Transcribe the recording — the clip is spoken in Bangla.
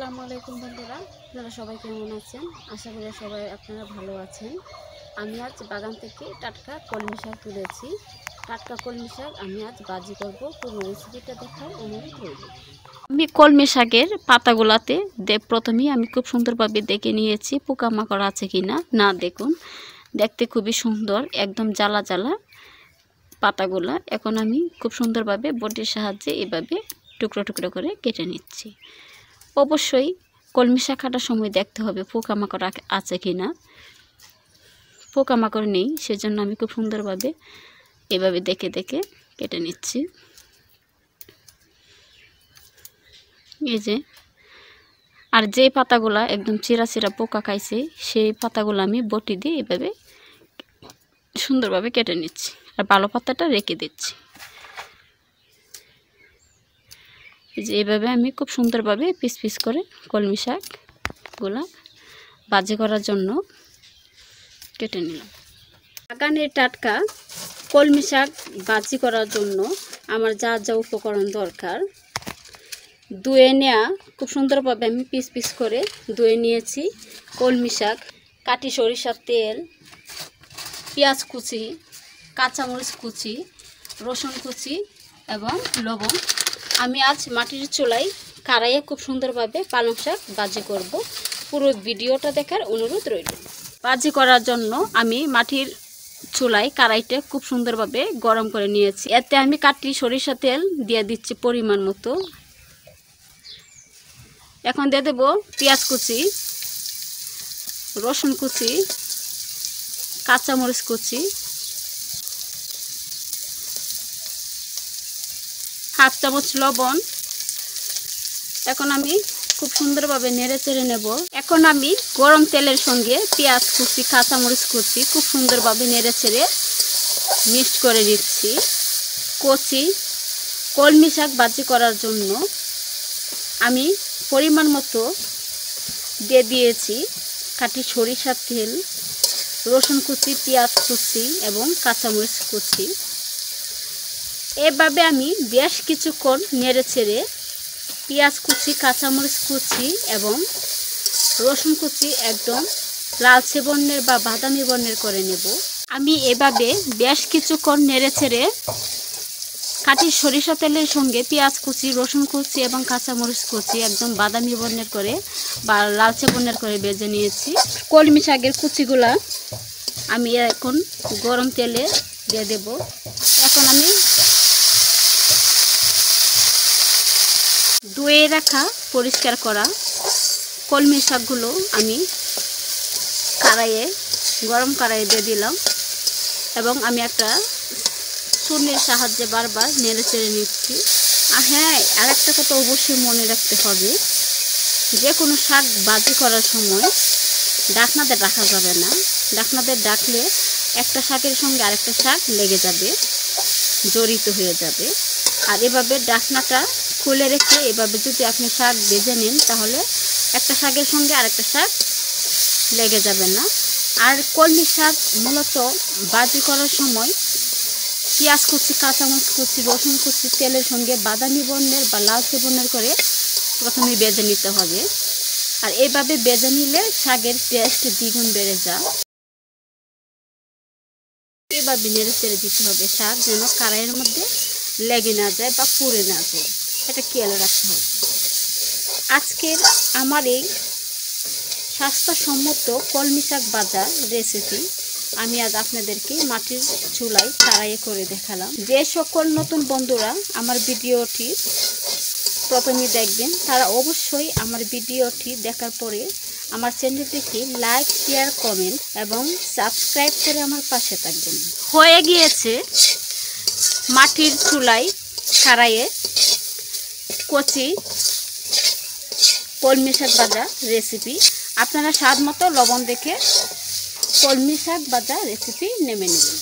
আসসালামু আলাইকুম বন্ধুরা, আপনারা সবাই কেমন আছেন? আশা করি সবাই আপনারা ভালো আছেন। আমি আজ বাগান থেকে টাটকা কলমি শাক তুলেছি। টাটকা কলমি শাক আমি আজ ভাজি করব। পুরো রেসিপিটা দেখার অনুরোধ রইল। আমি কলমি শাকের পাতাগুলাতে প্রথমেই আমি খুব সুন্দরভাবে দেখে নিয়েছি পোকামাকড় আছে কিনা। না, দেখুন, দেখতে খুবই সুন্দর, একদম জ্বালা জ্বালা পাতাগুলা। এখন আমি খুব সুন্দরভাবে বটির সাহায্যে এভাবে টুকরো টুকরো করে কেটে নিচ্ছি। অবশ্যই কলমি শাক কাটার সময় দেখতে হবে পোকামাকড় আছে কি না। পোকামাকড় নেই, সেজন্য আমি খুব সুন্দরভাবে এভাবে দেখে দেখে কেটে নিচ্ছি। এই যে, আর যে পাতাগুলা একদম চিরা চিরা পোকা খাইছে সেই পাতাগুলো আমি বটি দিয়ে এভাবে সুন্দরভাবে কেটে নিচ্ছি, আর ভালো পাতাটা রেখে দিচ্ছি। যে এভাবে আমি খুব সুন্দরভাবে পিস পিস করে কলমি শাকগুলা ভাজি করার জন্য কেটে নিলাম। বাগানের টাটকা কলমি শাক ভাজি করার জন্য আমার যা যা উপকরণ দরকার, ধুয়ে নেওয়া খুব সুন্দরভাবে আমি পিস পিস করে ধুয়ে নিয়েছি কলমি শাক, কাটি সরিষার তেল, পেঁয়াজ কুচি, কাঁচামরিচ কুচি, রসুন কুচি এবং লবণ। আমি আজ মাটির চুলায় কড়াইয়ে খুব সুন্দরভাবে পালং শাক ভাজি করব। পুরো ভিডিওটা দেখার অনুরোধ রইল। ভাজি করার জন্য আমি মাটির চুলায় কড়াইটা খুব সুন্দরভাবে গরম করে নিয়েছি। এতে আমি কাটি সরিষা তেল দিয়ে দিচ্ছি পরিমাণ মতো। এখন দিয়ে দেব পেঁয়াজ কুচি, রসুন কুচি, কাঁচামরিচ কুচি, হাফ চামচ লবণ। এখন আমি খুব সুন্দরভাবে নেড়ে চেড়ে নেব। এখন আমি গরম তেলের সঙ্গে পেঁয়াজ কুচি, কাঁচামরিচ কুচি খুব সুন্দরভাবে নেড়ে চেড়ে মিক্সড করে দিচ্ছি। কচি কলমি শাক ভাজি করার জন্য আমি পরিমাণ মতো দিয়ে দিয়েছি কাটি সরিষার তেল, রসুন কুচি, পেঁয়াজ কুচি এবং কাঁচামরিচ কুচি। এভাবে আমি বেশ কিছুক্ষণ নেড়ে চেড়ে পেঁয়াজ কুচি, কাঁচামরিচ কুচি এবং রসুন কুচি একদম লালচে বর্ণের বা বাদামি বর্ণের করে নেব। আমি এভাবে বেশ কিছুক্ষণ নেড়ে চেড়ে কাটি সরিষা তেলের সঙ্গে পেঁয়াজ কুচি, রসুন কুচি এবং কাঁচামরিচ কুচি একদম বাদামি বর্ণের করে বা লালচে বর্ণের করে ভেজে নিয়েছি। কলমি শাকের কুচিগুলা আমি এখন গরম তেলে দিয়ে দেব। এখন আমি ধুয়ে রাখা পরিষ্কার করা কলমি শাকগুলো আমি গরম কড়াইয়ে দিয়ে দিলাম এবং আমি একটা ছুরির সাহায্যে বারবার নেড়ে চেড়ে নিচ্ছি। আর হ্যাঁ, আর একটা কথা অবশ্যই মনে রাখতে হবে, যে কোনো শাক ভাজি করার সময় ঢাকনাতে রাখা যাবে না। ঢাকনাতে ডাকলে একটা শাকের সঙ্গে আরেকটা শাক লেগে যাবে, জড়িত হয়ে যাবে। আর এভাবে ঢাকনাটা খুলে রেখে এভাবে যদি আপনি শাক ভেজে নেন তাহলে একটা শাকের সঙ্গে আরেকটা শাক লেগে যাবে না। আর কলমি শাক মূলত ভাজি করার সময় পেঁয়াজ কুচি, কাঁচামরিচ কুচি, রসুন কুচি তেলের সঙ্গে বাদামি বর্ণের বা লালচে বর্ণের করে প্রথমে ভেজে নিতে হবে। আর এইভাবে ভেজে নিলে শাকের টেস্ট দ্বিগুণ বেড়ে যায়। এভাবে নেড়ে চেড়ে দিতে হবে, শাক যেন কড়াইয়ের মধ্যে লেগে না যায় বা পুড়ে না যায়, এটা খেয়াল রাখতে হবে। আজকের আমার এই স্বাস্থ্যসম্মত কলমি শাক ভাজার রেসিপি আমি আজ আপনাদেরকে মাটির চুলায় কড়াইয়ে করে দেখালাম। যে সকল নতুন বন্ধুরা আমার ভিডিওটি প্রথমে দেখবেন তারা অবশ্যই আমার ভিডিওটি দেখার পরে আমার চ্যানেলটিকে লাইক, শেয়ার, কমেন্ট এবং সাবস্ক্রাইব করে আমার পাশে থাকবেন। হয়ে গিয়েছে মাটির চুলায় কড়াইয়ে কচি কলমি শাক ভাজা রেসিপি। আপনারা স্বাদ মতো লবণ দেখে কলমি শাক ভাজা রেসিপি নেমে নেবেন।